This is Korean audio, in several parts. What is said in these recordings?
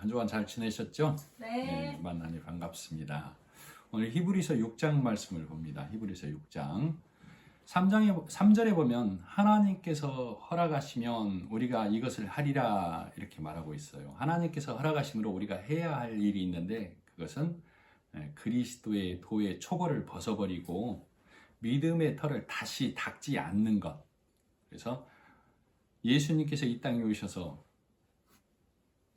한 주간 잘 지내셨죠? 네. 만나니 반갑습니다. 오늘 히브리서 6장 말씀을 봅니다. 히브리서 6장 3절에 보면 하나님께서 허락하시면 우리가 이것을 하리라 이렇게 말하고 있어요. 하나님께서 허락하심으로 우리가 해야 할 일이 있는데 그것은 그리스도의 도의 초벌을 벗어버리고 믿음의 털을 다시 닦지 않는 것. 그래서 예수님께서 이 땅에 오셔서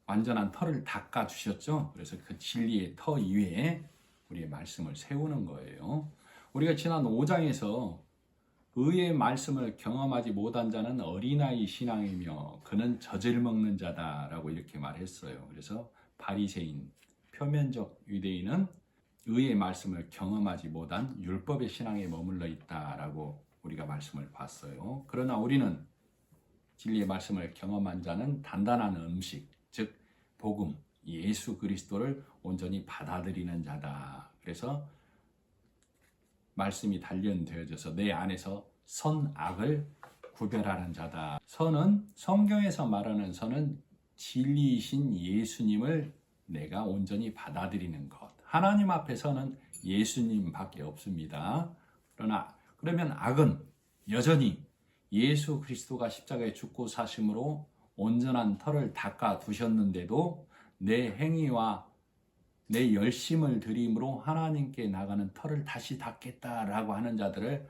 완전한 털을 닦아 주셨죠. 그래서 그 진리의 터 위에 우리의 말씀을 세우는 거예요. 우리가 지난 5장에서 의의 말씀을 경험하지 못한 자는 어린아이 신앙이며 그는 젖을 먹는 자다라고 이렇게 말했어요. 그래서 바리새인, 표면적 유대인은 의의 말씀을 경험하지 못한 율법의 신앙에 머물러 있다라고 우리가 말씀을 봤어요. 그러나 우리는 진리의 말씀을 경험한 자는 단단한 음식, 즉 복음, 예수 그리스도를 온전히 받아들이는 자다. 그래서 말씀이 단련되어져서 내 안에서 선악을 구별하는 자다. 선은 성경에서 말하는 선은 진리이신 예수님을 내가 온전히 받아들이는 것. 하나님 앞에서는 예수님밖에 없습니다. 그러면 악은 여전히 예수 그리스도가 십자가에 죽고 사심으로 온전한 털을 닦아 두셨는데도 내 행위와 내 열심을 들임으로 하나님께 나가는 털을 다시 닦겠다라고 하는 자들을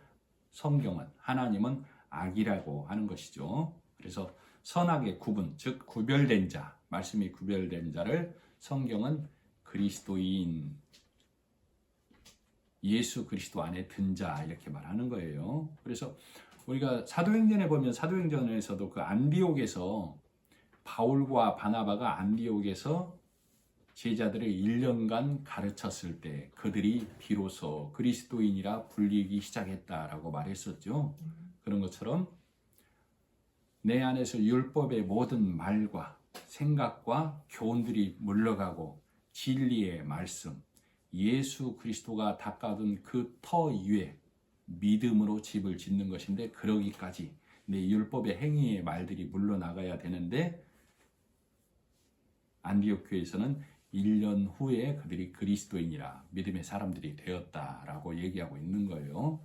성경은, 하나님은 악이라고 하는 것이죠. 그래서 선악의 구분, 즉 구별된 자, 말씀이 구별된 자를 성경은 그리스도인, 예수 그리스도 안에 든 자 이렇게 말하는 거예요. 그래서 우리가 사도행전에 보면 사도행전에서도 그 안디옥에서 바울과 바나바가 안디옥에서 제자들을 1년간 가르쳤을 때 그들이 비로소 그리스도인이라 불리기 시작했다라고 말했었죠. 그런 것처럼 내 안에서 율법의 모든 말과 생각과 교훈들이 물러가고 진리의 말씀, 예수 그리스도가 닦아둔 그 터 위에 믿음으로 집을 짓는 것인데 그러기까지 내 율법의 행위의 말들이 물러나가야 되는데 안디옥 교회에서는 1년 후에 그들이 그리스도인이라 믿음의 사람들이 되었다라고 얘기하고 있는 거예요.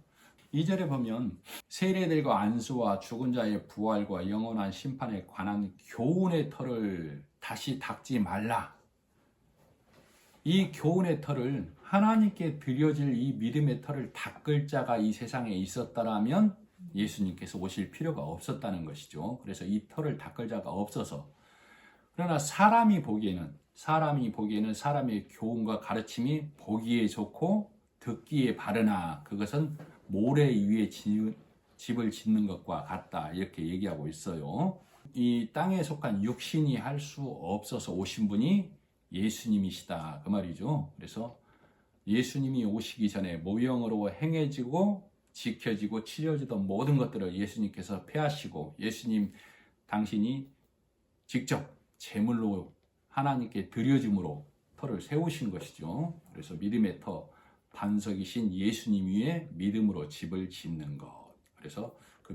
2절에 보면 세례들과 안수와 죽은 자의 부활과 영원한 심판에 관한 교훈의 털을 다시 닦지 말라. 이 교훈의 털을 하나님께 드려질 이 믿음의 털을 닦을 자가 이 세상에 있었다라면 예수님께서 오실 필요가 없었다는 것이죠. 그래서 이 털을 닦을 자가 없어서 그러나 사람이 보기에는 사람의 교훈과 가르침이 보기에 좋고 듣기에 바르나 그것은 모래 위에 집을 짓는 것과 같다 이렇게 얘기하고 있어요. 이 땅에 속한 육신이 할 수 없어서 오신 분이 예수님이시다 그 말이죠. 그래서 예수님이 오시기 전에 모형으로 행해지고 지켜지고 치러지던 모든 것들을 예수님께서 폐하시고 예수님 당신이 직접 제물로 하나님께 드려짐으로 터를 세우신 것이죠. 그래서 믿음의 터, 반석이신 예수님 위에 믿음으로 집을 짓는 것. 그래서 그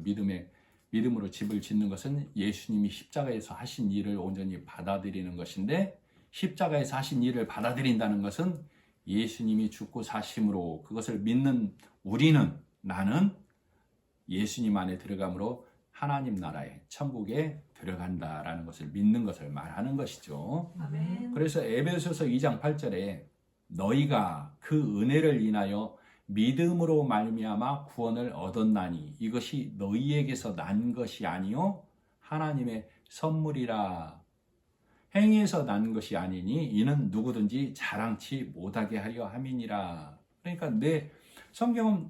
믿음으로 집을 짓는 것은 예수님이 십자가에서 하신 일을 온전히 받아들이는 것인데 십자가에서 하신 일을 받아들인다는 것은 예수님이 죽고 사심으로 그것을 믿는 나는 예수님 안에 들어감으로 하나님 나라에 천국에 들어간다라는 것을 믿는 것을 말하는 것이죠. 아멘. 그래서 에베소서 2장 8절에 너희가 그 은혜를 인하여 믿음으로 말미암아 구원을 얻었나니 이것이 너희에게서 난 것이 아니요 하나님의 선물이라. 행위에서 난 것이 아니니 이는 누구든지 자랑치 못하게 하려 함이니라. 그러니까 내 성경은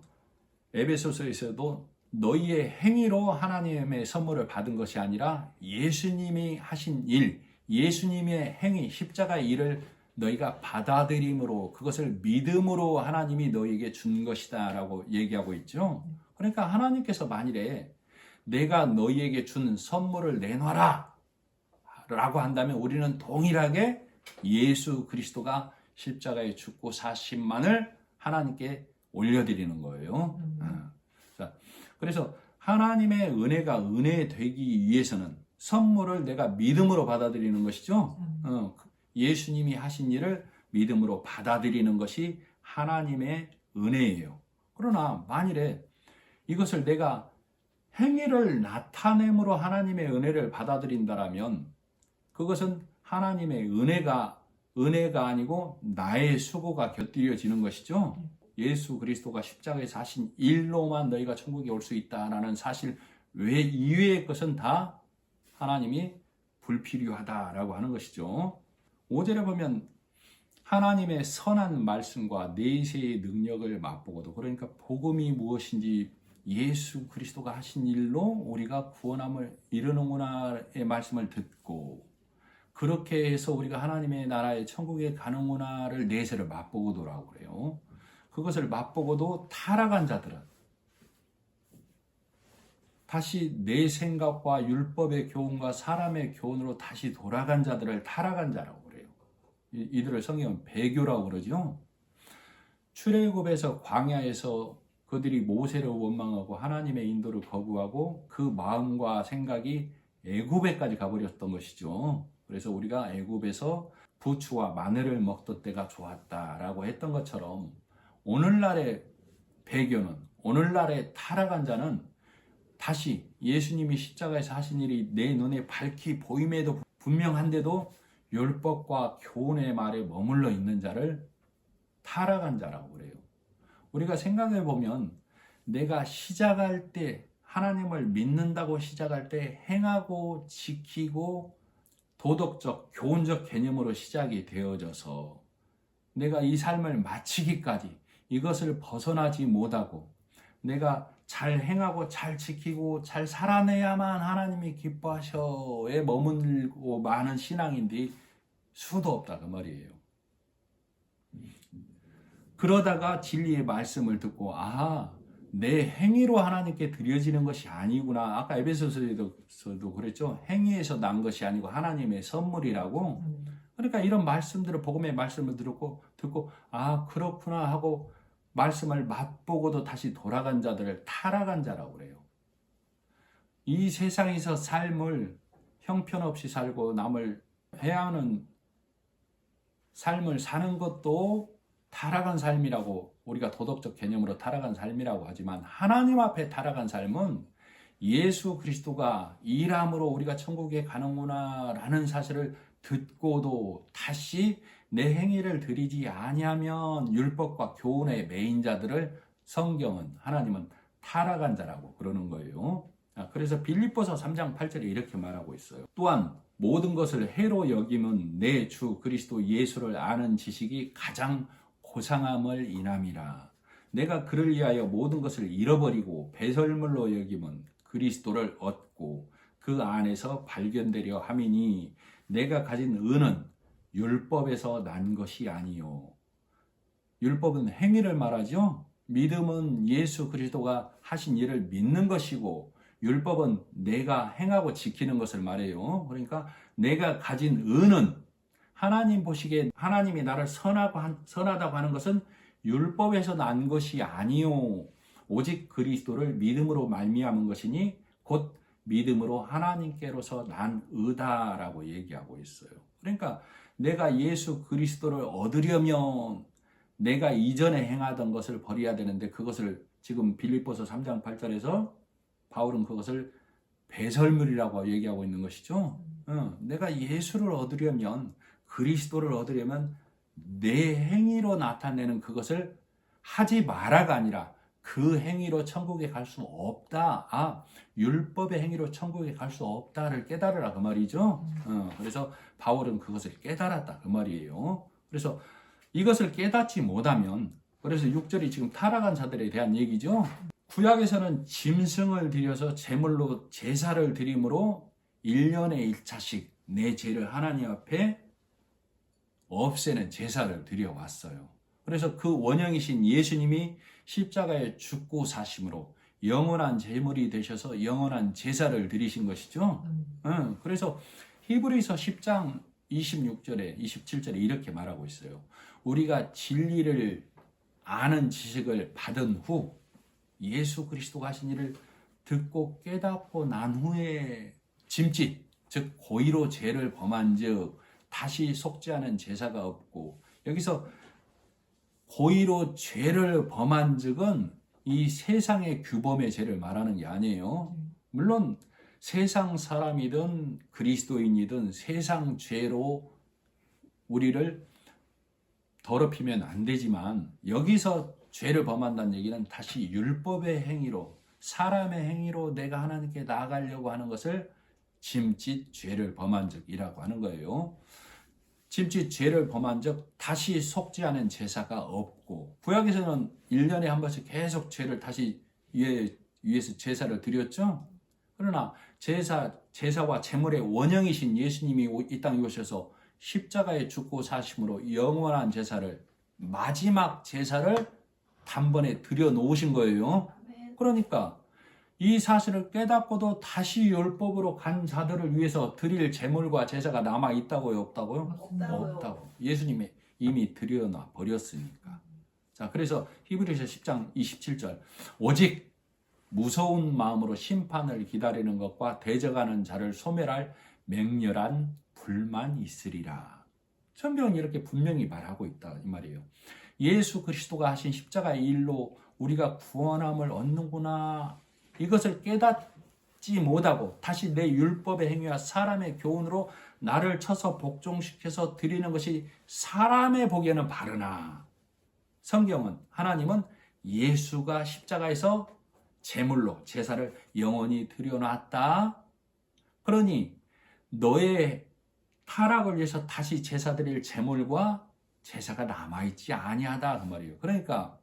에베소서에서도 너희의 행위로 하나님의 선물을 받은 것이 아니라 예수님이 하신 일, 예수님의 행위, 십자가의 일을 너희가 받아들임으로 그것을 믿음으로 하나님이 너희에게 준 것이다 라고 얘기하고 있죠. 그러니까 하나님께서 만일에 내가 너희에게 준 선물을 내놔라 라고 한다면 우리는 동일하게 예수 그리스도가 십자가에 죽고 사심만을 하나님께 올려드리는 거예요. 자, 그래서 하나님의 은혜가 은혜 되기 위해서는 선물을 내가 믿음으로 받아들이는 것이죠. 예수님이 하신 일을 믿음으로 받아들이는 것이 하나님의 은혜예요. 그러나 만일에 이것을 내가 행위를 나타냄으로 하나님의 은혜를 받아들인다라면 그것은 하나님의 은혜가 아니고 나의 수고가 곁들여지는 것이죠. 예수 그리스도가 십자가에서 하신 일로만 너희가 천국에 올 수 있다라는 사실 외 이외의 것은 다 하나님이 불필요하다라고 하는 것이죠. 5절에 보면 하나님의 선한 말씀과 내세의 능력을 맛보고도, 그러니까 복음이 무엇인지 예수 그리스도가 하신 일로 우리가 구원함을 이루는구나의 말씀을 듣고, 그렇게 해서 우리가 하나님의 나라의 천국에 가는구나를 내세를 맛보고도라고 그래요. 그것을 맛보고도 타락한 자들은 다시 내 생각과 율법의 교훈과 사람의 교훈으로 다시 돌아간 자들을 타락한 자라고 그래요. 이들을 성경은 배교라고 그러죠. 출애굽에서 광야에서 그들이 모세를 원망하고 하나님의 인도를 거부하고 그 마음과 생각이 애굽에까지 가버렸던 것이죠. 그래서 우리가 애굽에서 부추와 마늘을 먹던 때가 좋았다라고 했던 것처럼 오늘날의 배교는, 오늘날의 타락한 자는 다시 예수님이 십자가에서 하신 일이 내 눈에 밝히 보임에도 분명한데도 율법과 교훈의 말에 머물러 있는 자를 타락한 자라고 그래요. 우리가 생각해 보면 내가 시작할 때, 하나님을 믿는다고 시작할 때 행하고 지키고 도덕적, 교훈적 개념으로 시작이 되어져서 내가 이 삶을 마치기까지 이것을 벗어나지 못하고 내가 잘 행하고 잘 지키고 잘 살아내야만 하나님이 기뻐하셔에 머물고 많은 신앙인들이 수도 없다 그 말이에요. 그러다가 진리의 말씀을 듣고 내 행위로 하나님께 드려지는 것이 아니구나. 아까 에베소서에도 그랬죠. 행위에서 난 것이 아니고 하나님의 선물이라고. 그러니까 이런 말씀들을, 복음의 말씀을 듣고 그렇구나 하고 말씀을 맛보고도 다시 돌아간 자들을 타락한 자라고 그래요. 이 세상에서 삶을 형편없이 살고 남을 해하는 삶을 사는 것도 타락한 삶이라고, 우리가 도덕적 개념으로 타락한 삶이라고 하지만 하나님 앞에 타락한 삶은 예수 그리스도가 일함으로 우리가 천국에 가는구나 라는 사실을 듣고도 다시 내 행위를 드리지 아니하면 율법과 교훈의 매인 자들을 성경은, 하나님은 타락한 자라고 그러는 거예요. 그래서 빌립보서 3장 8절에 이렇게 말하고 있어요. 또한 모든 것을 해로 여김은 내 주 그리스도 예수를 아는 지식이 가장 고상함을 인함이라. 내가 그를 위하여 모든 것을 잃어버리고 배설물로 여김은 그리스도를 얻고 그 안에서 발견되려 함이니 내가 가진 은은 율법에서 난 것이 아니요. 율법은 행위를 말하죠. 믿음은 예수 그리스도가 하신 일을 믿는 것이고, 율법은 내가 행하고 지키는 것을 말해요. 그러니까 내가 가진 은은, 하나님 보시기에 하나님이 나를 선하다고 하는 것은 율법에서 난 것이 아니요. 오직 그리스도를 믿음으로 말미암은 것이니 곧 믿음으로 하나님께로서 난 의다라고 얘기하고 있어요. 그러니까 내가 예수 그리스도를 얻으려면 내가 이전에 행하던 것을 버려야 되는데, 그것을 지금 빌립보서 3장 8절에서 바울은 그것을 배설물이라고 얘기하고 있는 것이죠. 내가 예수를 얻으려면, 그리스도를 얻으려면 내 행위로 나타내는 그것을 하지 마라가 아니라 그 행위로 천국에 갈 수 없다. 율법의 행위로 천국에 갈 수 없다를 깨달으라 그 말이죠. 그래서 바울은 그것을 깨달았다 그 말이에요. 그래서 이것을 깨닫지 못하면, 그래서 6절이 지금 타락한 자들에 대한 얘기죠. 구약에서는 짐승을 들여서 제물로 제사를 드림으로 1년에 1차씩 내 죄를 하나님 앞에 없애는 제사를 드려왔어요. 그래서 그 원형이신 예수님이 십자가에 죽고 사심으로 영원한 제물이 되셔서 영원한 제사를 드리신 것이죠. 그래서 히브리서 10장 26절에 27절에 이렇게 말하고 있어요. 우리가 진리를 아는 지식을 받은 후 예수 그리스도가 하신 일을 듣고 깨닫고 난 후에 짐짓, 즉 고의로 죄를 범한 즉 다시 속죄하는 제사가 없고, 여기서 고의로 죄를 범한 적은 이 세상의 규범의 죄를 말하는 게 아니에요. 물론 세상 사람이든 그리스도인이든 세상 죄로 우리를 더럽히면 안 되지만, 여기서 죄를 범한다는 얘기는 다시 율법의 행위로, 사람의 행위로 내가 하나님께 나아가려고 하는 것을 짐짓 죄를 범한 적이라고 하는 거예요. 짐짓 죄를 범한 적 다시 속죄하는 제사가 없고, 구약에서는 1년에 한 번씩 계속 죄를 다시 위해서 제사를 드렸죠. 그러나 제사와 제물의 원형이신 예수님이 이 땅에 오셔서 십자가에 죽고 사심으로 영원한 제사를, 마지막 제사를 단번에 드려 놓으신 거예요. 그러니까 이 사실을 깨닫고도 다시 율법으로 간 자들을 위해서 드릴 제물과 제사가 남아 있다고요, 없다고요? 없다고. 예수님이 이미 드려놔 버렸으니까. 자, 그래서 히브리서 10장 27절, 오직 무서운 마음으로 심판을 기다리는 것과 대적하는 자를 소멸할 맹렬한 불만 있으리라. 성경은 이렇게 분명히 말하고 있다 이 말이에요. 예수 그리스도가 하신 십자가의 일로 우리가 구원함을 얻는구나, 이것을 깨닫지 못하고 다시 내 율법의 행위와 사람의 교훈으로 나를 쳐서 복종시켜서 드리는 것이 사람의 보기에는 바르나, 성경은, 하나님은 예수가 십자가에서 제물로 제사를 영원히 드려놨다. 그러니 너의 타락을 위해서 다시 제사 드릴 제물과 제사가 남아있지 아니하다 그 말이에요. 그러니까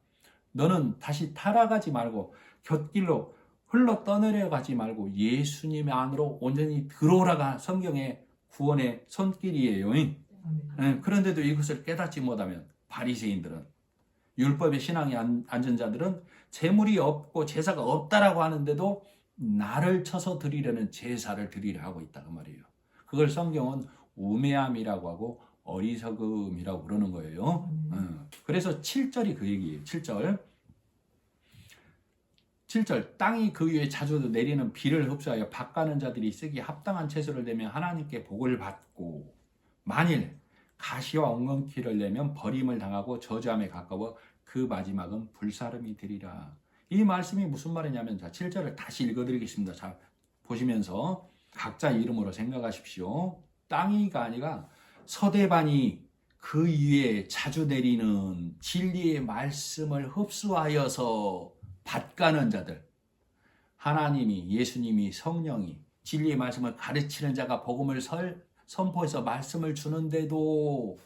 너는 다시 타락하지 말고 곁길로 흘러 떠내려가지 말고 예수님 안으로 온전히 들어오라가 성경의 구원의 손길이에요. 그런데도 이것을 깨닫지 못하면 바리새인들은, 율법의 신앙에 앉은 자들은 제물이 없고 제사가 없다라고 하는데도 나를 쳐서 드리려는 제사를 드리려 하고 있다 그 말이에요. 그걸 성경은 우매함이라고 하고 어리석음이라고 그러는 거예요. 그래서 7절이 그 얘기예요. 7절, 땅이 그 위에 자주 내리는 비를 흡수하여 밭가는 자들이 쓰기 합당한 채소를 내면 하나님께 복을 받고, 만일 가시와 엉겅퀴를 내면 버림을 당하고 저주함에 가까워 그 마지막은 불사름이 되리라. 이 말씀이 무슨 말이냐면, 자, 7절을 다시 읽어드리겠습니다. 자, 보시면서 각자 이름으로 생각하십시오. 땅이가 아니라 서대반이 그 위에 자주 내리는 진리의 말씀을 흡수하여서 밭가는 자들, 하나님이, 예수님이, 성령이 진리의 말씀을 가르치는 자가 복음을 선포해서 말씀을 주는데도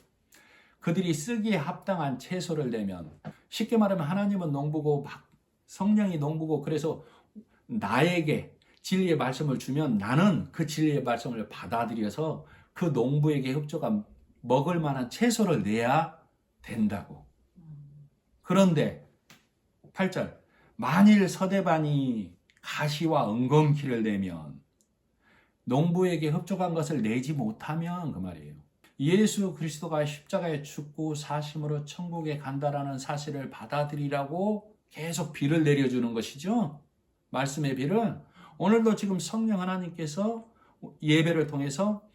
그들이 쓰기에 합당한 채소를 내면, 쉽게 말하면 하나님은 농부고 성령이 농부고, 그래서 나에게 진리의 말씀을 주면 나는 그 진리의 말씀을 받아들여서 그 농부에게 흡족한 먹을 만한 채소를 내야 된다고. 그런데 8절, 만일 서대반이 가시와 엉겅퀴를 내면, 농부에게 흡족한 것을 내지 못하면 그 말이에요. 예수 그리스도가 십자가에 죽고 사심으로 천국에 간다라는 사실을 받아들이라고 계속 비를 내려주는 것이죠. 말씀의 비를. 오늘도 지금 성령 하나님께서 예배를 통해서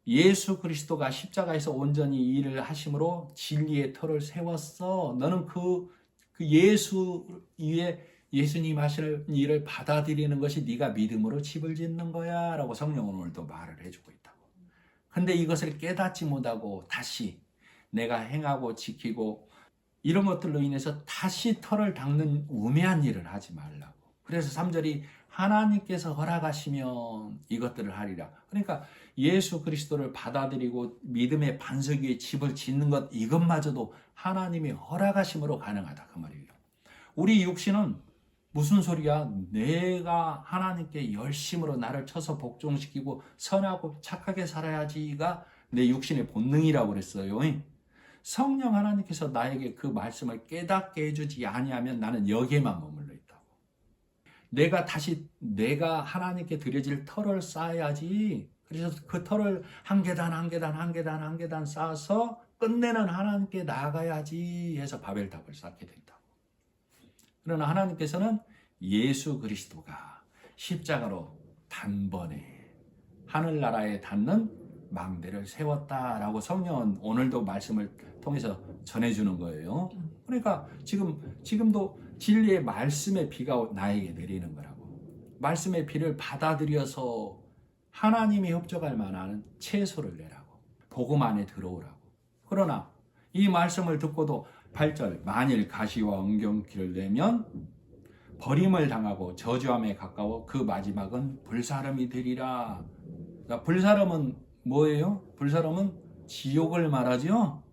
예수 그리스도가 십자가에서 온전히 일을 하심으로 진리의 터를 세웠어. 너는 그 예수 위에 예수님 하시는 일을 받아들이는 것이 네가 믿음으로 집을 짓는 거야 라고 성령은 오늘도 말을 해주고 있다고. 근데 이것을 깨닫지 못하고 다시 내가 행하고 지키고 이런 것들로 인해서 다시 털을 닦는 우매한 일을 하지 말라고. 그래서 3절이 하나님께서 허락하시면 이것들을 하리라. 그러니까 예수 그리스도를 받아들이고 믿음의 반석 위에 집을 짓는 것, 이것마저도 하나님이 허락하심으로 가능하다 그 말이에요. 우리 육신은 무슨 소리야? 내가 하나님께 열심으로 나를 쳐서 복종시키고 선하고 착하게 살아야지가 내 육신의 본능이라고 그랬어요. 성령 하나님께서 나에게 그 말씀을 깨닫게 해주지 아니하면 나는 여기에만 머물러 있다고. 내가 하나님께 드려질 터를 쌓아야지. 그래서 그 터를 한 계단 쌓아서 끝내는 하나님께 나아가야지 해서 바벨탑을 쌓게 된다고. 그러나 하나님께서는 예수 그리스도가 십자가로 단번에 하늘나라에 닿는 망대를 세웠다라고 성령은 오늘도 말씀을 통해서 전해주는 거예요. 그러니까 지금도 진리의 말씀의 비가 나에게 내리는 거라고. 말씀의 비를 받아들여서 하나님이 협조할 만한 채소를 내라고. 복음 안에 들어오라고. 그러나 이 말씀을 듣고도 8절 만일 가시와 엉겅퀴를 내면 버림을 당하고 저주함에 가까워 그 마지막은 불사름이 되리라. 불사름은 뭐예요? 불사름은 지옥을 말하죠.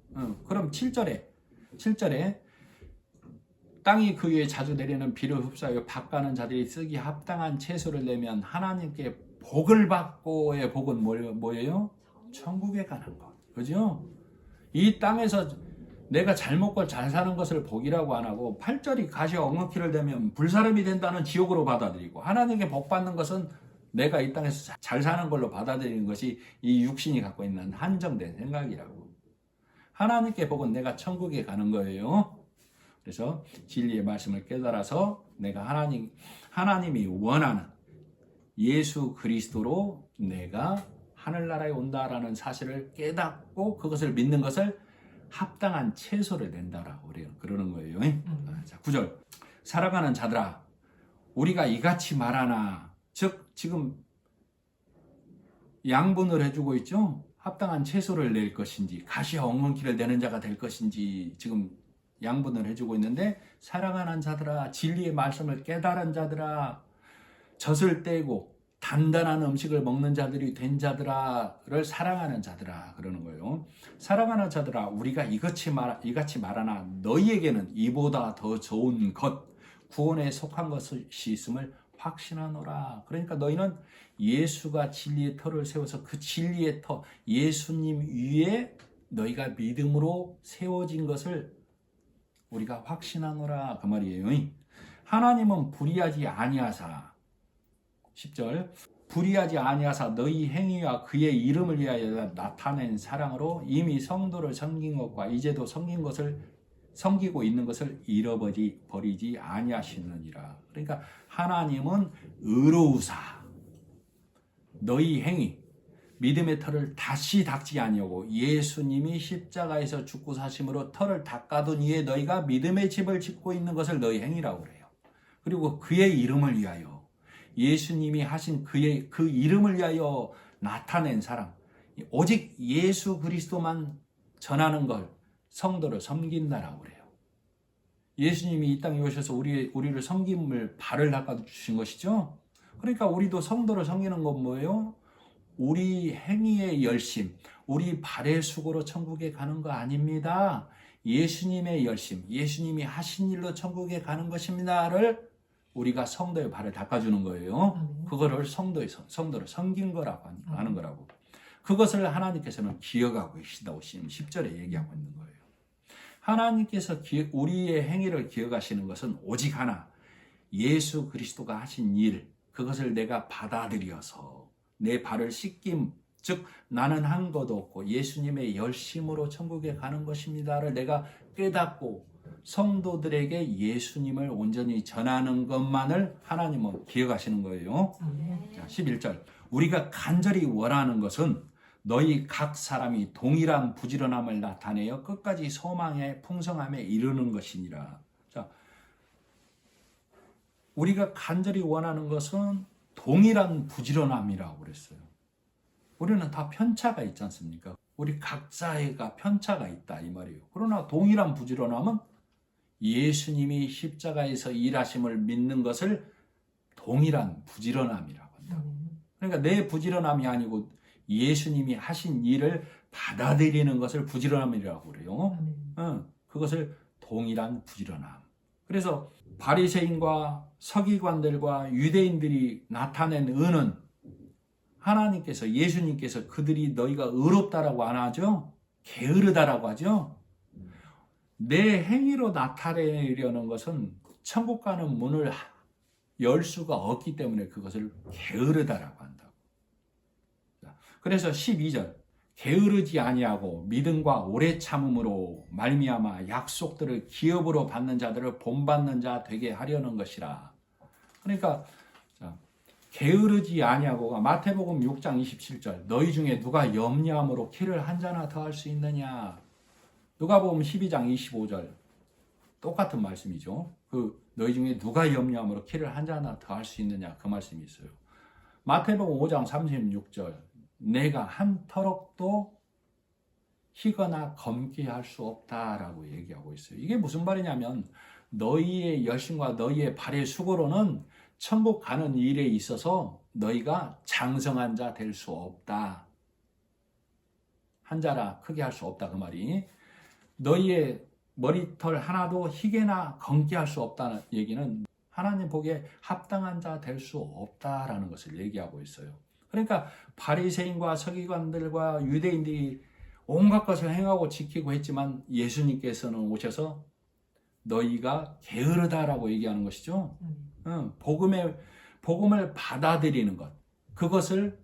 그럼 7절에 땅이 그 위에 자주 내리는 비를 흡수하여 밭가는 자들이 쓰기 합당한 채소를 내면 하나님께 복을 받고의 복은 뭐예요? 천국에 가는 것. 그죠? 이 땅에서 내가 잘 먹고 잘 사는 것을 복이라고 안 하고 8절이 가시와 엉겅퀴를 대면 불사름이 된다는 지옥으로 받아들이고 하나님께 복 받는 것은 내가 이 땅에서 잘 사는 걸로 받아들이는 것이 이 육신이 갖고 있는 한정된 생각이라고. 하나님께 복은 내가 천국에 가는 거예요. 그래서 진리의 말씀을 깨달아서 내가 하나님이 원하는 예수 그리스도로 내가 하늘나라에 온다라는 사실을 깨닫고 그것을 믿는 것을 합당한 채소를 낸다라고 그러는 거예요. 자, 9절 살아가는 자들아 우리가 이같이 말하나 즉 지금 양분을 해주고 있죠. 합당한 채소를 낼 것인지 가시와 엉겅퀴를 내는 자가 될 것인지 지금 양분을 해주고 있는데 살아가는 자들아 진리의 말씀을 깨달은 자들아 젖을 떼고 단단한 음식을 먹는 자들이 된 자들아를 사랑하는 자들아 그러는 거예요. 사랑하는 자들아 우리가 이같이 말하나 너희에게는 이보다 더 좋은 것 구원에 속한 것이 있음을 확신하노라. 그러니까 너희는 예수가 진리의 터를 세워서 그 진리의 터 예수님 위에 너희가 믿음으로 세워진 것을 우리가 확신하노라 그 말이에요. 하나님은 불의하지 아니하사 10절 불의하지 아니하사 너희 행위와 그의 이름을 위하여 나타낸 사랑으로 이미 성도를 섬긴 것과 이제도 섬기고 있는 것을 잃어버리지 아니하시느니라. 그러니까 하나님은 의로우사 너희 행위 믿음의 터를 다시 닦지 아니하고 예수님이 십자가에서 죽고 사심으로 터를 닦아둔 이에 너희가 믿음의 집을 짓고 있는 것을 너희 행위라고 그래요. 그리고 그의 이름을 위하여 예수님이 하신 그 이름을 위하여 나타낸 사랑 오직 예수 그리스도만 전하는 걸 성도를 섬긴다라고 그래요. 예수님이 이 땅에 오셔서 우리를 섬김을 발을 닦아주신 것이죠. 그러니까 우리도 성도를 섬기는 건 뭐예요? 우리 행위의 열심, 우리 발의 수고로 천국에 가는 거 아닙니다. 예수님의 열심, 예수님이 하신 일로 천국에 가는 것입니다를 우리가 성도의 발을 닦아주는 거예요. 그거를 성도를 섬긴 거라고 하는 거라고. 그것을 하나님께서는 기억하고 계시다고 10절에 얘기하고 있는 거예요. 하나님께서 우리의 행위를 기억하시는 것은 오직 하나, 예수 그리스도가 하신 일, 그것을 내가 받아들여서 내 발을 씻김, 즉 나는 한 것도 없고 예수님의 열심으로 천국에 가는 것입니다를 내가 깨닫고 성도들에게 예수님을 온전히 전하는 것만을 하나님은 기억하시는 거예요. 자, 11절 우리가 간절히 원하는 것은 너희 각 사람이 동일한 부지런함을 나타내어 끝까지 소망의 풍성함에 이르는 것이니라. 자, 우리가 간절히 원하는 것은 동일한 부지런함이라고 그랬어요. 우리는 다 편차가 있지 않습니까? 우리 각자가 편차가 있다 이 말이에요. 그러나 동일한 부지런함은 예수님이 십자가에서 일하심을 믿는 것을 동일한 부지런함이라고 한다. 그러니까 내 부지런함이 아니고 예수님이 하신 일을 받아들이는 것을 부지런함이라고 그래요. 그것을 동일한 부지런함. 그래서 바리새인과 서기관들과 유대인들이 나타낸 의는 하나님께서 예수님께서 그들이 너희가 의롭다라고 안 하죠. 게으르다라고 하죠. 내 행위로 나타내려는 것은 천국 가는 문을 열 수가 없기 때문에 그것을 게으르다라고 한다고. 그래서 12절 게으르지 아니하고 믿음과 오래 참음으로 말미암아 약속들을 기업으로 받는 자들을 본받는 자 되게 하려는 것이라. 그러니까 게으르지 아니하고가 마태복음 6장 27절 너희 중에 누가 염려함으로 키를 한 자나 더 할 수 있느냐. 누가복음 12장 25절 똑같은 말씀이죠. 너희 중에 누가 염려함으로 키를 한 자나 더 할 수 있느냐 그 말씀이 있어요. 마태복음 5장 36절 내가 한 터럭도 희거나 검게 할 수 없다라고 얘기하고 있어요. 이게 무슨 말이냐면 너희의 열심과 너희의 발의 수고로는 천국 가는 일에 있어서 너희가 장성한 자 될 수 없다. 한 자라 크게 할 수 없다 그 말이. 너희의 머리털 하나도 희게나 검게 할 수 없다는 얘기는 하나님 보기에 합당한 자 될 수 없다라는 것을 얘기하고 있어요. 그러니까 바리새인과 서기관들과 유대인들이 온갖 것을 행하고 지키고 했지만 예수님께서는 오셔서 너희가 게으르다라고 얘기하는 것이죠. 복음을 받아들이는 것, 그것을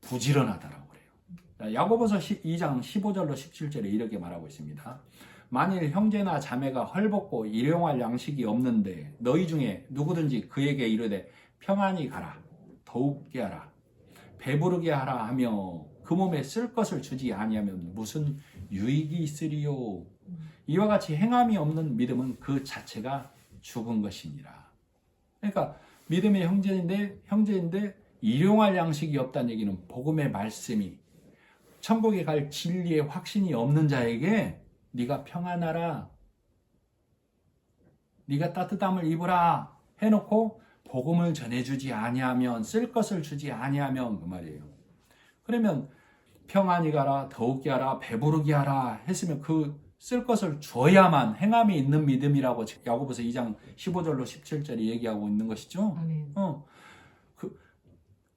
부지런하다라고 그래요. 야고보서 2장 15절로 17절에 이렇게 말하고 있습니다. 만일 형제나 자매가 헐벗고 일용할 양식이 없는데 너희 중에 누구든지 그에게 이르되 평안히 가라, 더욱게 하라, 배부르게 하라 하며 그 몸에 쓸 것을 주지 아니하면 무슨 유익이 있으리요. 이와 같이 행함이 없는 믿음은 그 자체가 죽은 것이니라. 그러니까 믿음의 형제인데 일용할 양식이 없다는 얘기는 복음의 말씀이 천국에 갈 진리의 확신이 없는 자에게 네가 평안하라, 네가 따뜻함을 입으라 해놓고 복음을 전해주지 아니하면, 쓸 것을 주지 아니하면 그 말이에요. 그러면 평안히 가라, 더욱게 하라, 배부르게 하라 했으면 그 쓸 것을 줘야만 행함이 있는 믿음이라고 야고보서 2장 15절로 17절에 얘기하고 있는 것이죠.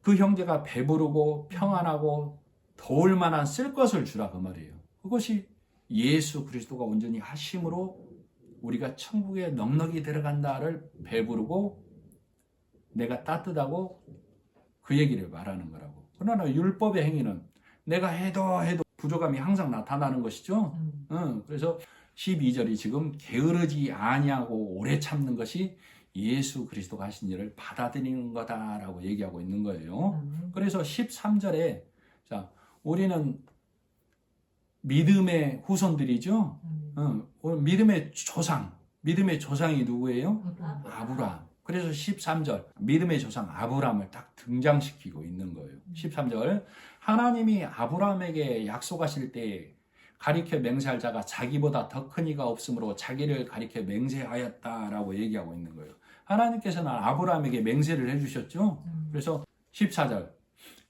그 형제가 배부르고 평안하고 더울 만한 쓸 것을 주라 그 말이에요. 그것이 예수 그리스도가 온전히 하심으로 우리가 천국에 넉넉히 들어간다를 배부르고 내가 따뜻하고 그 얘기를 말하는 거라고. 그러나 율법의 행위는 내가 해도 부족함이 항상 나타나는 것이죠. 그래서 12절이 지금 게으르지 아니하고 오래 참는 것이 예수 그리스도가 하신 일을 받아들이는 거다라고 얘기하고 있는 거예요. 그래서 13절에 자, 우리는 믿음의 후손들이죠. 믿음의 조상이 누구예요? 아브라함. 그래서 13절 믿음의 조상 아브라함을 딱 등장시키고 있는 거예요. 13절 하나님이 아브라함에게 약속하실 때 가리켜 맹세할 자가 자기보다 더 큰 이가 없으므로 자기를 가리켜 맹세하였다라고 얘기하고 있는 거예요. 하나님께서는 아브라함에게 맹세를 해주셨죠. 그래서 14절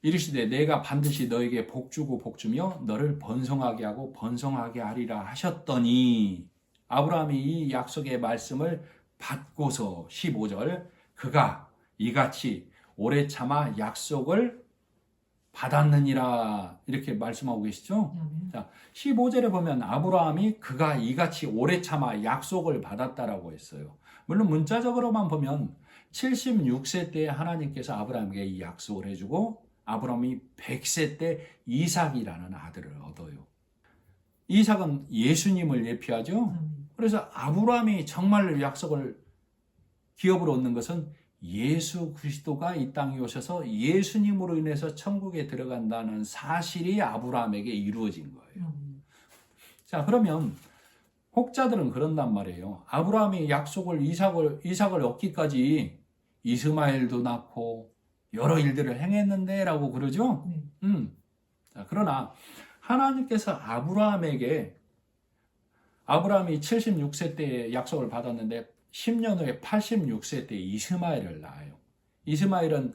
이르시되 내가 반드시 너에게 복주고 복주며 너를 번성하게 하고 번성하게 하리라 하셨더니 아브라함이 이 약속의 말씀을 받고서 15절 그가 이같이 오래 참아 약속을 받았느니라 이렇게 말씀하고 계시죠. 자, 15절에 보면 아브라함이 그가 이같이 오래 참아 약속을 받았다라고 했어요. 물론 문자적으로만 보면 76세 때 하나님께서 아브라함에게 이 약속을 해주고 아브라함이 100세 때 이삭이라는 아들을 얻어요. 이삭은 예수님을 예표하죠. 그래서 아브라함이 정말로 약속을 기업으로 얻는 것은 예수 그리스도가 이 땅에 오셔서 예수님으로 인해서 천국에 들어간다는 사실이 아브라함에게 이루어진 거예요. 자, 그러면 혹자들은 그런단 말이에요. 아브라함이 이삭을 얻기까지 이스마엘도 낳고 여러 일들을 행했는데 라고 그러죠. 자, 그러나 하나님께서 아브라함이 76세 때 약속을 받았는데 10년 후에 86세 때 이스마엘을 낳아요. 이스마엘은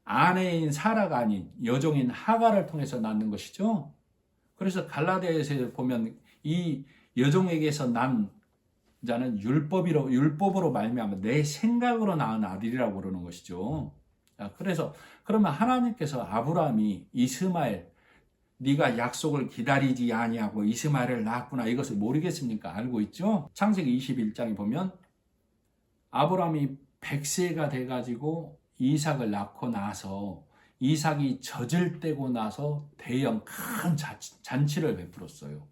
아내인 사라가 아닌 여종인 하갈을 통해서 낳는 것이죠. 그래서 갈라디아에서 보면 이 여종에게서 난 자는 율법으로 말미암아 내 생각으로 낳은 아들이라고 그러는 것이죠. 그래서 그러면 하나님께서 아브라함이 이스마엘 네가 약속을 기다리지 아니하고 이스마엘을 낳았구나 이것을 모르겠습니까? 알고 있죠? 창세기 21장에 보면 아브라함이 100세가 돼가지고 이삭을 낳고 나서 이삭이 젖을 떼고 나서 대형 큰 잔치를 베풀었어요.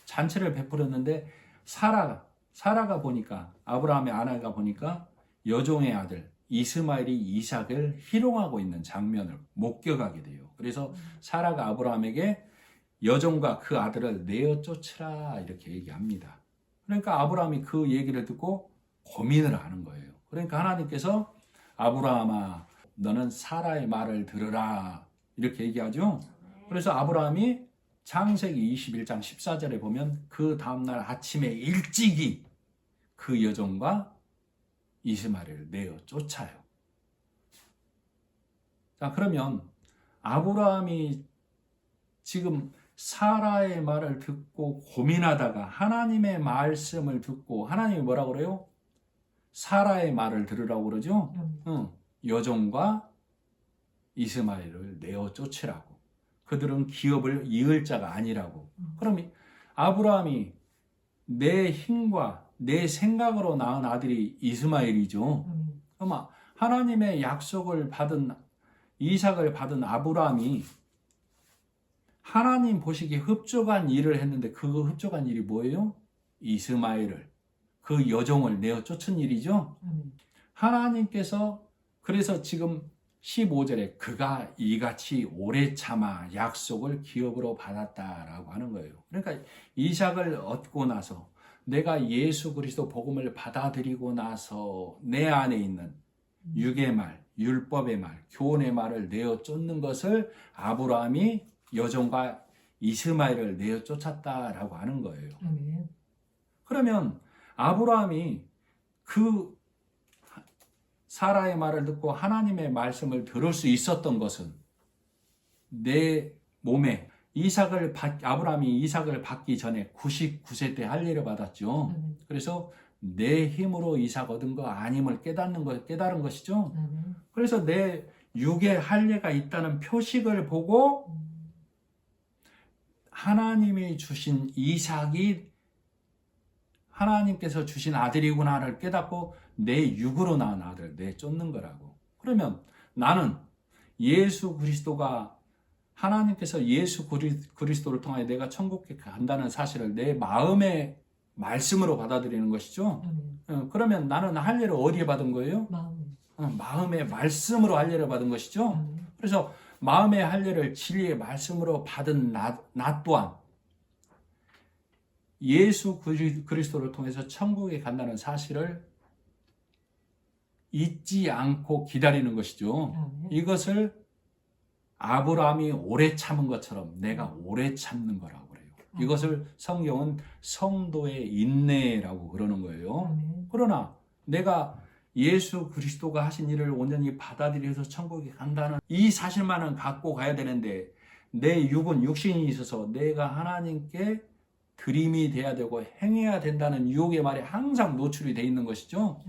잔치를 베풀었는데 사라가 보니까 아브라함의 아내가 보니까 여종의 아들 이스마엘이 이삭을 희롱하고 있는 장면을 목격하게 돼요. 그래서 사라가 아브라함에게 여종과 그 아들을 내어 쫓으라 이렇게 얘기합니다. 그러니까 아브라함이 그 얘기를 듣고 고민을 하는 거예요. 그러니까 하나님께서 아브라함아 너는 사라의 말을 들으라 이렇게 얘기하죠. 그래서 아브라함이 창세기 21장 14절에 보면 그 다음날 아침에 일찍이 그 여종과 이스마엘을 내어 쫓아요. 자, 그러면 아브라함이 지금 사라의 말을 듣고 고민하다가 하나님의 말씀을 듣고 하나님이 뭐라고 그래요? 사라의 말을 들으라고 그러죠? 여종과 이스마엘을 내어 쫓으라고. 그들은 기업을 이을 자가 아니라고. 그럼 아브라함이 내 힘과 내 생각으로 낳은 아들이 이스마엘이죠. 그럼 하나님의 약속을 받은 이삭을 받은 아브라함이 하나님 보시기에 흡족한 일을 했는데 그 흡족한 일이 뭐예요? 이스마엘을 그 여종을 내어 쫓은 일이죠. 하나님께서 그래서 지금 15절에 그가 이같이 오래 참아 약속을 기업으로 받았다라고 하는 거예요. 그러니까 이삭을 얻고 나서 내가 예수 그리스도 복음을 받아들이고 나서 내 안에 있는 육의 말, 율법의 말, 교훈의 말을 내어 쫓는 것을 아브라함이 여종과 이스마엘을 내어 쫓았다라고 하는 거예요. 그러면 아브라함이 그 사라의 말을 듣고 하나님의 말씀을 들을 수 있었던 것은 내 몸에 아브라함이 이삭을 받기 전에 99세 때 할례를 받았죠. 그래서 내 힘으로 이삭 얻은 거 아님을 깨달은 것이죠. 그래서 내 육에 할례가 있다는 표식을 보고 하나님이 주신 이삭이 하나님께서 주신 아들이구나를 깨닫고 내 육으로 낳은 아들 내쫓는 거라고. 그러면 나는 예수 그리스도가 하나님께서 예수 그리스도를 통하여 내가 천국에 간다는 사실을 내 마음의 말씀으로 받아들이는 것이죠. 그러면 나는 할례를 어디에 받은 거예요? 마음의 말씀으로 할례를 받은 것이죠. 그래서 마음의 할례를 진리의 말씀으로 받은 나 또한 예수 그리스도를 통해서 천국에 간다는 사실을 잊지 않고 기다리는 것이죠. 이것을 아브라함이 오래 참은 것처럼 내가 오래 참는 거라고 그래요. 이것을 성경은 성도의 인내라고 그러는 거예요. 그러나 내가 예수 그리스도가 하신 일을 온전히 받아들여서 천국에 간다는 이 사실만은 갖고 가야 되는데 내 육은 육신이 있어서 내가 하나님께 드림이 돼야 되고 행해야 된다는 유혹의 말에 항상 노출이 돼 있는 것이죠.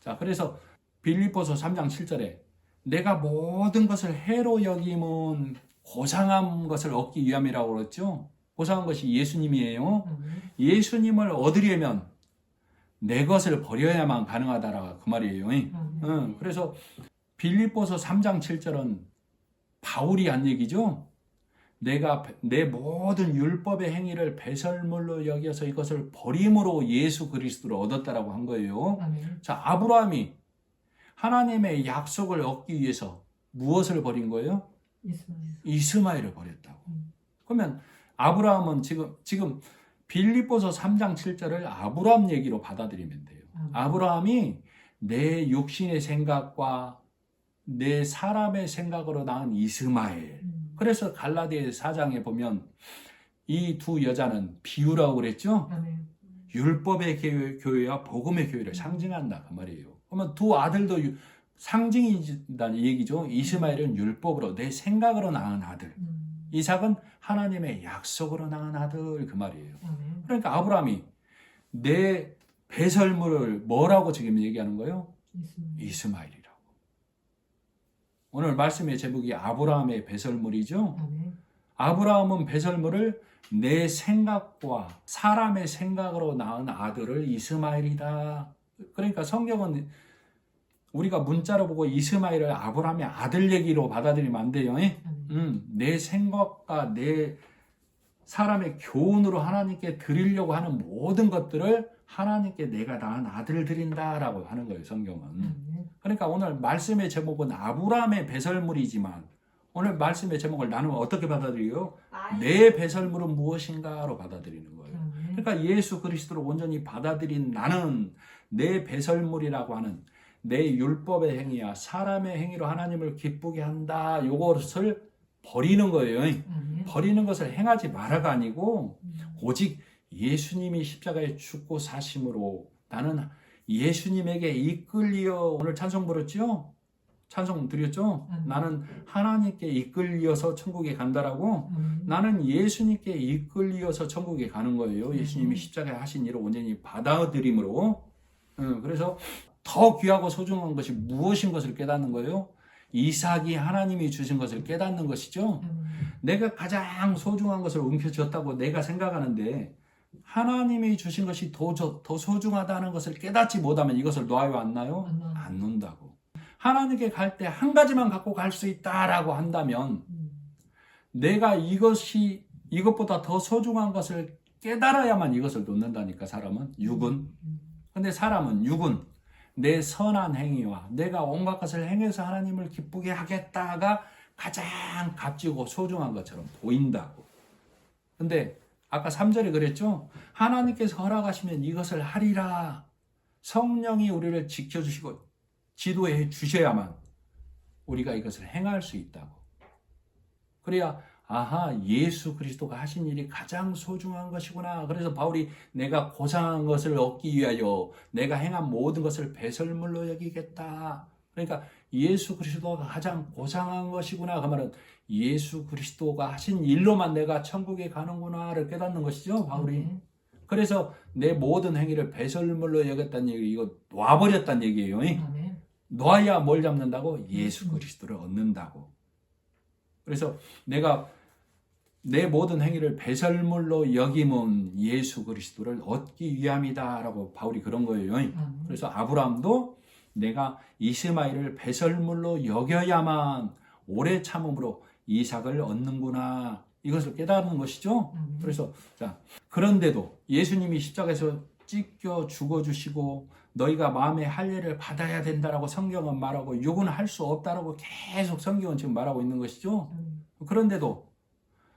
자, 그래서 빌립보서 3장 7절에 내가 모든 것을 해로 여김은 고상한 것을 얻기 위함이라고 그랬죠. 고상한 것이 예수님이에요. 예수님을 얻으려면 내 것을 버려야만 가능하다라 그 말이에요. 그래서 빌립보서 3장 7절은 바울이 한 얘기죠. 내가 내 모든 율법의 행위를 배설물로 여겨서 이것을 버림으로 예수 그리스도를 얻었다라고 한 거예요. 자, 아브라함이 하나님의 약속을 얻기 위해서 무엇을 버린 거예요? 이스마엘을 버렸다고. 그러면 아브라함은 지금 빌립보서 3장 7절을 아브라함 얘기로 받아들이면 돼요. 아브라함이 내 육신의 생각과 내 사람의 생각으로 낳은 이스마엘. 그래서 갈라디아 4장에 보면 이 두 여자는 비유라고 그랬죠? 율법의 교회와 복음의 교회를 상징한다 그 말이에요. 그러면 두 아들도 상징이다는 얘기죠. 이스마엘은 율법으로 내 생각으로 낳은 아들. 이삭은 하나님의 약속으로 낳은 아들 그 말이에요. 그러니까 아브라함이 내 배설물을 뭐라고 지금 얘기하는 거예요? 이스마엘이라고. 오늘 말씀의 제목이 아브라함의 배설물이죠. 아브라함은 배설물을 내 생각과 사람의 생각으로 낳은 아들을 이스마엘이다. 그러니까 성경은 우리가 문자로 보고 이스마엘을 아브라함의 아들 얘기로 받아들이면 안 돼요. 내 생각과 내 사람의 교훈으로 하나님께 드리려고 하는 모든 것들을 하나님께 내가 낳은 아들 드린다라고 하는 거예요. 성경은. 그러니까 오늘 말씀의 제목은 아브라함의 배설물이지만 오늘 말씀의 제목을 나는 어떻게 받아들여요? 내 배설물은 무엇인가로 받아들이는 거예요. 그러니까 예수 그리스도를 온전히 받아들인 나는 내 배설물이라고 하는 내 율법의 행위야 사람의 행위로 하나님을 기쁘게 한다. 이것을 버리는 거예요. 버리는 것을 행하지 말아가 아니고 오직 예수님이 십자가에 죽고 사심으로 나는 예수님에게 이끌려 오늘 찬송 부르죠? 찬송 드렸죠? 나는 하나님께 이끌려서 천국에 간다라고 나는 예수님께 이끌려서 천국에 가는 거예요. 예수님이 십자가에 하신 일을 온전히 받아들임으로 그래서 더 귀하고 소중한 것이 무엇인 것을 깨닫는 거예요? 이삭이 하나님이 주신 것을 깨닫는 것이죠. 내가 가장 소중한 것을 움켜쥐었다고 내가 생각하는데 하나님이 주신 것이 더 소중하다는 것을 깨닫지 못하면 이것을 놔요 안 놔요? 안 놓는다고. 하나님께 갈 때 한 가지만 갖고 갈 수 있다라고 한다면 내가 이것보다 더 소중한 것을 깨달아야만 이것을 놓는다니까 사람은 육은. 근데 사람은 육은 내 선한 행위와 내가 온갖 것을 행해서 하나님을 기쁘게 하겠다가 가장 값지고 소중한 것처럼 보인다고. 근데 아까 3절에 그랬죠? 하나님께서 허락하시면 이것을 하리라. 성령이 우리를 지켜주시고 지도해 주셔야만 우리가 이것을 행할 수 있다고. 그래야 아하 예수 그리스도가 하신 일이 가장 소중한 것이구나. 그래서 바울이 내가 고상한 것을 얻기 위하여 내가 행한 모든 것을 배설물로 여기겠다. 그러니까 예수 그리스도가 가장 고상한 것이구나. 그 말은 예수 그리스도가 하신 일로만 내가 천국에 가는구나를 깨닫는 것이죠, 바울이. 그래서 내 모든 행위를 배설물로 여겼다는 얘기, 이거 놔버렸다는 얘기예요. 놔야 뭘 잡는다고? 예수 그리스도를 얻는다고. 그래서 내가 내 모든 행위를 배설물로 여김은 예수 그리스도를 얻기 위함이다라고 바울이 그런 거예요. 그래서 아브라함도 내가 이스마엘을 배설물로 여겨야만 오래 참음으로 이삭을 얻는구나. 이것을 깨닫는 것이죠. 그래서 자, 그런데도 예수님이 십자가에서 찢겨 죽어주시고 너희가 마음의 할례를 받아야 된다라고 성경은 말하고 육은 할 수 없다라고 계속 성경은 지금 말하고 있는 것이죠. 그런데도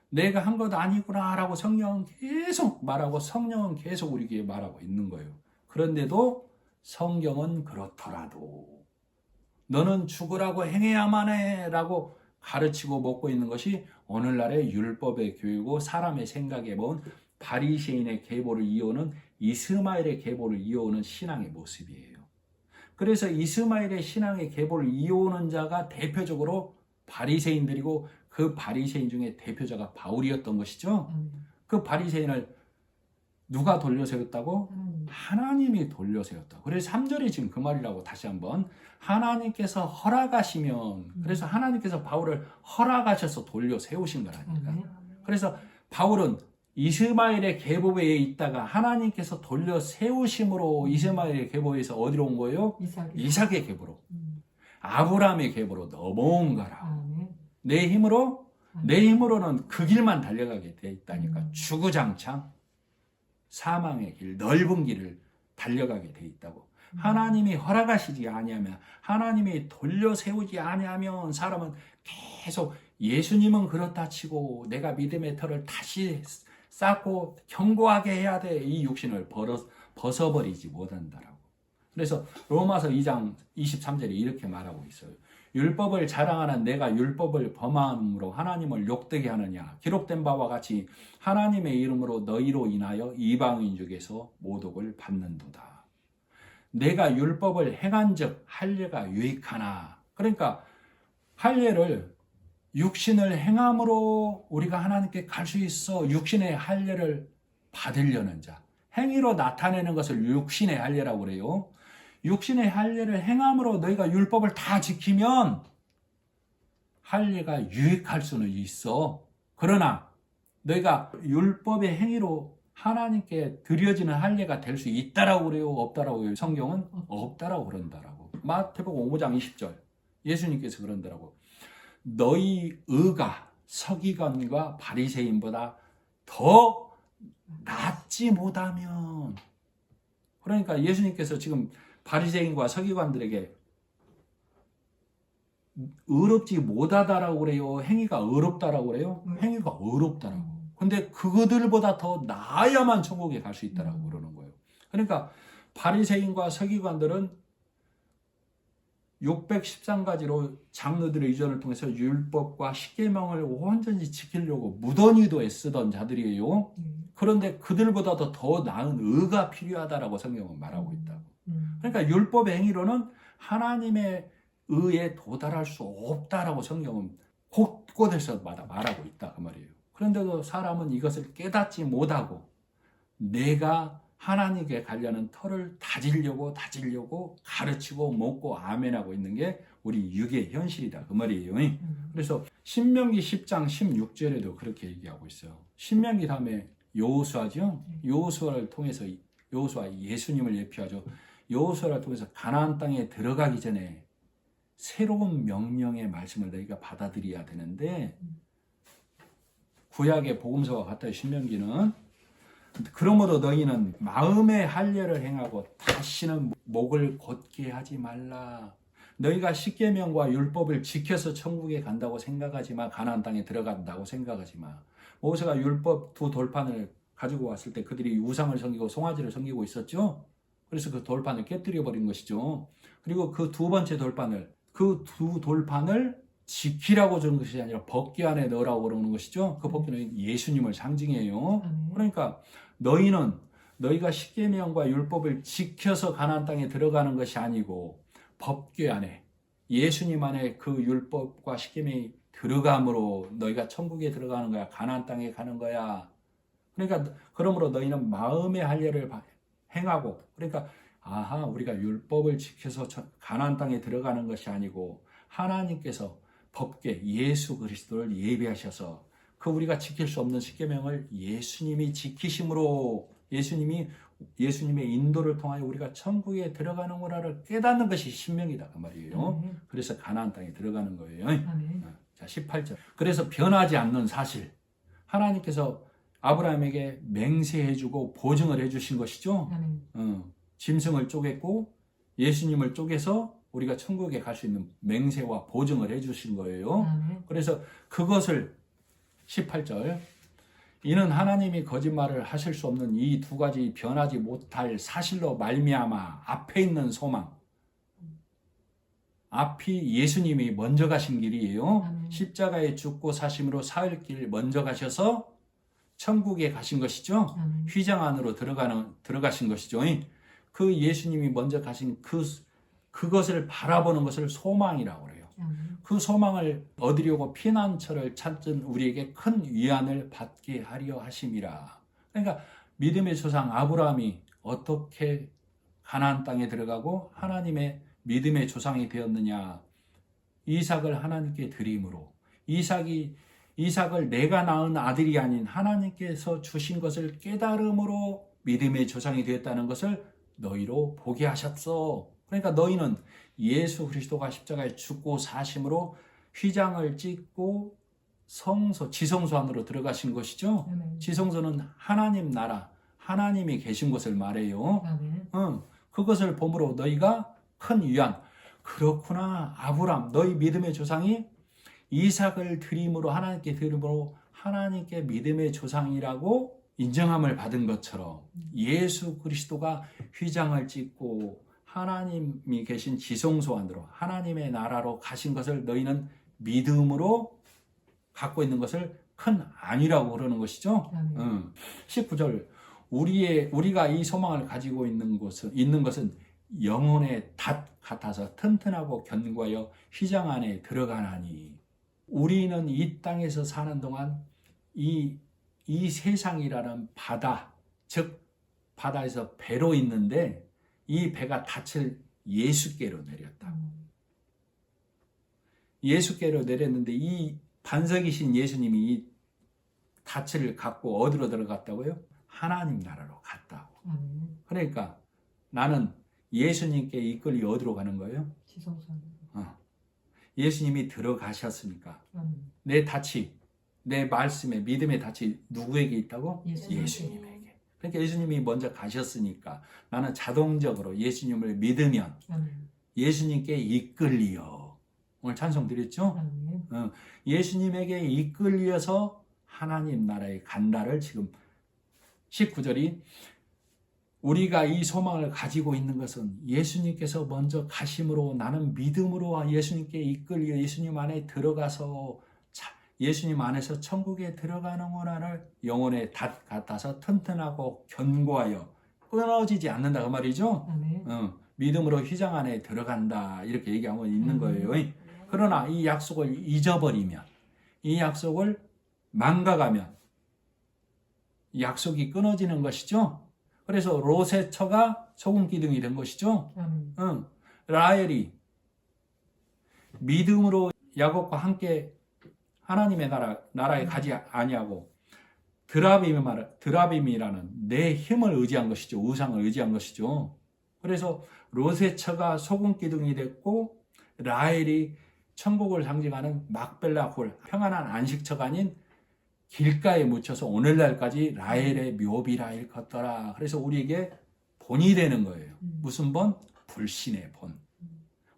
내가 한 것 아니구나라고 성경은 계속 말하고 성령은 계속 우리에게 말하고 있는 거예요. 그런데도 성경은 그렇더라도 너는 죽으라고 행해야만 해라고 가르치고 먹고 있는 것이 오늘날의 율법의 교육이고 사람의 생각에 모은 바리새인의 계보를 이어오는 이스마엘의 계보를 이어오는 신앙의 모습이에요. 그래서 이스마엘의 신앙의 계보를 이어오는 자가 대표적으로 바리새인들이고 그 바리새인 중에 대표자가 바울이었던 것이죠. 그 바리새인을 누가 돌려세웠다고? 하나님이 돌려세웠다. 그래서 3절이 지금 그 말이라고 다시 한번 하나님께서 허락하시면 그래서 하나님께서 바울을 허락하셔서 돌려세우신 거라니까. 그래서 바울은 이스마엘의 계보에 있다가 하나님께서 돌려세우심으로 이스마엘의 계보에서 어디로 온 거예요? 이삭의 계보로. 아브라함의 계보로 넘어온 거라. 내 힘으로는 그 길만 달려가게 돼 있다니까. 주구장창 사망의 길, 넓은 길을 달려가게 돼 있다고. 하나님이 허락하시지 아니하면, 하나님이 돌려세우지 아니하면 사람은 계속 예수님은 그렇다 치고 내가 믿음의 털을 다시 쌓고 견고하게 해야 돼. 이 육신을 벗어버리지 못한다라고. 그래서 로마서 2장 23절에 이렇게 말하고 있어요. 율법을 자랑하는 내가 율법을 범함으로 하나님을 욕되게 하느냐. 기록된 바와 같이 하나님의 이름으로 너희로 인하여 이방인 중에서 모독을 받는도다. 내가 율법을 행한즉 할례가 유익하나. 그러니까 할례를 육신을 행함으로 우리가 하나님께 갈 수 있어. 육신의 할례를 받으려는 자. 행위로 나타내는 것을 육신의 할례라고 그래요. 육신의 할례를 행함으로 너희가 율법을 다 지키면 할례가 유익할 수는 있어. 그러나 너희가 율법의 행위로 하나님께 드려지는 할례가 될 수 있다라고 그래요? 없다라고 그래요? 성경은 없다라고 그런다라고. 마태복음 5장 20절 예수님께서 그런다라고. 너희 의가 서기관과 바리새인보다 더 낫지 못하면. 그러니까 예수님께서 지금 바리새인과 서기관들에게 의롭지 못하다라고 그래요? 행위가 의롭다라고 그래요? 행위가 의롭다라고. 근데 그들보다 더 나아야만 천국에 갈 수 있다라고 그러는 거예요. 그러니까 바리새인과 서기관들은 613가지로 장로들의 의존을 통해서 율법과 십계명을 온전히 지키려고 무던히도 애쓰던 자들이에요. 그런데 그들보다도 더 나은 의가 필요하다라고 성경은 말하고 있다고. 그러니까 율법의 행위로는 하나님의 의에 도달할 수 없다라고 성경은 곳곳에서 말하고 있다 그 말이에요. 그런데도 사람은 이것을 깨닫지 못하고 내가 하나님께 가려는 터를 다지려고 가르치고 먹고 아멘하고 있는 게 우리 육의 현실이다 그 말이에요. 그래서 신명기 10장 16절에도 그렇게 얘기하고 있어요. 신명기 다음에 여호수아죠. 여호수아를 통해서 여호수아 예수님을 예표하죠. 여호수아를 통해서 가나안 땅에 들어가기 전에 새로운 명령의 말씀을 너희가 받아들여야 되는데 구약의 복음서와 같아요. 신명기는 그러므로 너희는 마음의 할례를 행하고 다시는 목을 곧게 하지 말라. 너희가 십계명과 율법을 지켜서 천국에 간다고 생각하지 마. 가나안 땅에 들어간다고 생각하지 마. 모세가 율법 두 돌판을 가지고 왔을 때 그들이 우상을 섬기고 송아지를 섬기고 있었죠. 그래서 그 돌판을 깨뜨려 버린 것이죠. 그리고 그 두 번째 돌판을 그 두 돌판을 지키라고 주는 것이 아니라 법궤 안에 넣으라고 그러는 것이죠. 그 법궤는 예수님을 상징해요. 그러니까 너희가 십계명과 율법을 지켜서 가나안 땅에 들어가는 것이 아니고 법궤 안에 예수님 안에 그 율법과 십계명이 들어감으로 너희가 천국에 들어가는 거야. 가나안 땅에 가는 거야. 그러니까 그러므로 너희는 마음의 할례를 행하고 그러니까 우리가 율법을 지켜서 가나안 땅에 들어가는 것이 아니고 하나님께서 법궤 예수 그리스도를 예비하셔서 그 우리가 지킬 수 없는 십계명을 예수님이 지키심으로 예수님의 인도를 통하여 우리가 천국에 들어가는 거라를 깨닫는 것이 신명이다 그 말이에요. 그래서 가나안 땅에 들어가는 거예요. 자 18절. 그래서 변하지 않는 사실 하나님께서 아브라함에게 맹세해주고 보증을 해주신 것이죠. 짐승을 쪼갰고 예수님을 쪼개서 우리가 천국에 갈 수 있는 맹세와 보증을 해주신 거예요. 그래서 그것을 18절 이는 하나님이 거짓말을 하실 수 없는 이 두 가지 변하지 못할 사실로 말미암아 앞에 있는 소망 앞이 예수님이 먼저 가신 길이에요. 십자가에 죽고 사심으로 사흘 길 먼저 가셔서 천국에 가신 것이죠. 휘장 안으로 들어가신 것이죠. 그 예수님이 먼저 가신 그것을 바라보는 것을 소망이라고 그래요. 그 소망을 얻으려고 피난처를 찾은 우리에게 큰 위안을 받게 하려 하심이라. 그러니까 믿음의 조상 아브라함이 어떻게 가나안 땅에 들어가고 하나님의 믿음의 조상이 되었느냐. 이삭을 하나님께 드림으로 이삭을 내가 낳은 아들이 아닌 하나님께서 주신 것을 깨달음으로 믿음의 조상이 되었다는 것을 너희로 보게 하셨어. 그러니까 너희는 예수 그리스도가 십자가에 죽고 사심으로 휘장을 찢고 지성소 안으로 들어가신 것이죠. 지성소는 하나님 나라, 하나님이 계신 것을 말해요. 그것을 보므로 너희가 큰 위안. 그렇구나. 아브람, 너희 믿음의 조상이 이삭을 드림으로 하나님께 드림으로 하나님께 믿음의 조상이라고 인정함을 받은 것처럼 예수 그리스도가 휘장을 찢고 하나님이 계신 지성소 안으로 하나님의 나라로 가신 것을 너희는 믿음으로 갖고 있는 것을 큰 안이라고 그러는 것이죠. 19절 우리가 이 소망을 가지고 있는 것은 영혼의 닷 같아서 튼튼하고 견고하여 휘장 안에 들어가나니 우리는 이 땅에서 사는 동안 이 세상이라는 바다, 즉 바다에서 배로 있는데 이 배가 닻을 예수께로 내렸다. 예수께로 내렸는데 이 반석이신 예수님이 이 닻을 갖고 어디로 들어갔다고요? 하나님 나라로 갔다고. 그러니까 나는 예수님께 이끌려 어디로 가는 거예요? 지성소로. 예수님이 들어가셨으니까 내 닻이 내 말씀에 믿음의 닻이 누구에게 있다고? 예수님에게. 그러니까 예수님이 먼저 가셨으니까 나는 자동적으로 예수님을 믿으면 예수님께 이끌려 오늘 찬송 드렸죠? 아멘. 예수님에게 이끌려서 하나님 나라에 간다를 지금 19절이 우리가 이 소망을 가지고 있는 것은 예수님께서 먼저 가심으로 나는 믿음으로 예수님께 이끌려 예수님 안에 들어가서 예수님 안에서 천국에 들어가는구나를 영혼의 닷 같아서 튼튼하고 견고하여 끊어지지 않는다 그 말이죠. 아멘. 믿음으로 휘장 안에 들어간다 이렇게 얘기하고 있는 거예요. 그러나 이 약속을 잊어버리면 이 약속을 망각하면 이 약속이 끊어지는 것이죠. 그래서 롯의 처가 소금 기둥이 된 것이죠. 라헬이 믿음으로 야곱과 함께 하나님의 나라에 가지 아니하고 드라빔이라는 내 힘을 의지한 것이죠. 우상을 의지한 것이죠. 그래서 롯의 처가 소금 기둥이 됐고 라헬이 천국을 상징하는 막벨라 홀, 평안한 안식처가 아닌 길가에 묻혀서 오늘날까지 라헬의 묘비라 일컫더라. 그래서 우리에게 본이 되는 거예요. 무슨 본? 불신의 본.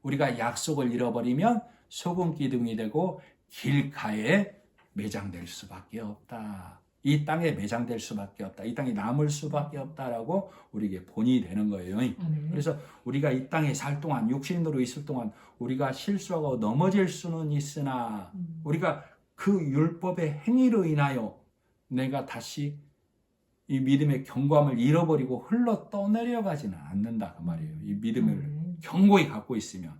우리가 약속을 잃어버리면 소금 기둥이 되고 길가에 매장될 수밖에 없다. 이 땅에 매장될 수밖에 없다. 이 땅이 남을 수밖에 없다라고 우리에게 본이 되는 거예요. 그래서 우리가 이 땅에 살 동안 육신으로 있을 동안 우리가 실수하고 넘어질 수는 있으나 우리가 그 율법의 행위로 인하여 내가 다시 이 믿음의 견고함을 잃어버리고 흘러 떠내려가지는 않는다 그 말이에요. 이 믿음을 견고히 갖고 있으면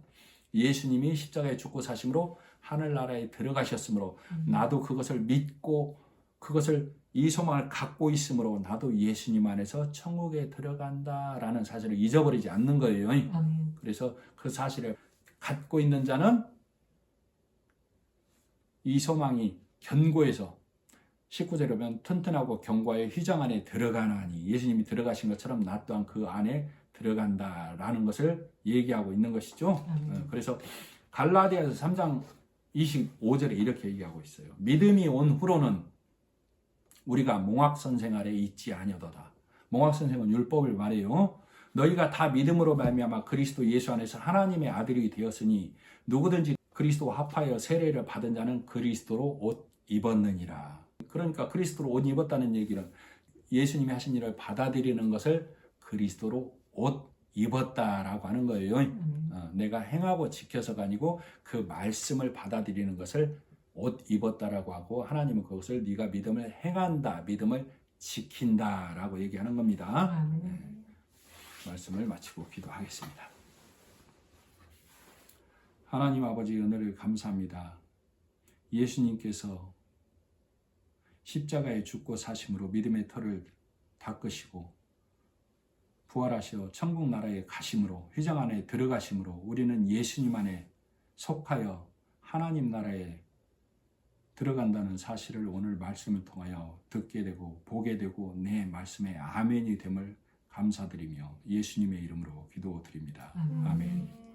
예수님이 십자가에 죽고 사심으로 하늘나라에 들어가셨으므로 나도 그것을 믿고 그것을 이 소망을 갖고 있으므로 나도 예수님 안에서 천국에 들어간다라는 사실을 잊어버리지 않는 거예요. 아멘. 그래서 그 사실을 갖고 있는 자는 이 소망이 견고해서 19절에 보면 튼튼하고 견고하여 휘장 안에 들어가나니 예수님이 들어가신 것처럼 나 또한 그 안에 들어간다라는 것을 얘기하고 있는 것이죠. 그래서 갈라디아서 3장 25절에 이렇게 얘기하고 있어요. 믿음이 온 후로는 우리가 몽학선생 아래 있지 아니하도다. 몽학선생은 율법을 말해요. 너희가 다 믿음으로 말미암아 그리스도 예수 안에서 하나님의 아들이 되었으니 누구든지 그리스도와 합하여 세례를 받은 자는 그리스도로 옷 입었느니라. 그러니까 그리스도로 옷 입었다는 얘기는 예수님이 하신 일을 받아들이는 것을 그리스도로 옷 입었다라고 하는 거예요. 내가 행하고 지켜서가 아니고 그 말씀을 받아들이는 것을 옷 입었다라고 하고 하나님은 그것을 네가 믿음을 행한다, 믿음을 지킨다라고 얘기하는 겁니다. 말씀을 마치고 기도하겠습니다. 하나님 아버지 은혜를 감사합니다. 예수님께서 십자가에 죽고 사심으로 믿음의 털을 닦으시고 부활하시어 천국 나라에 가심으로 휘장 안에 들어가심으로 우리는 예수님 안에 속하여 하나님 나라에 들어간다는 사실을 오늘 말씀을 통하여 듣게 되고 보게 되고 내 말씀에 아멘이 됨을 감사드리며 예수님의 이름으로 기도드립니다. 아멘.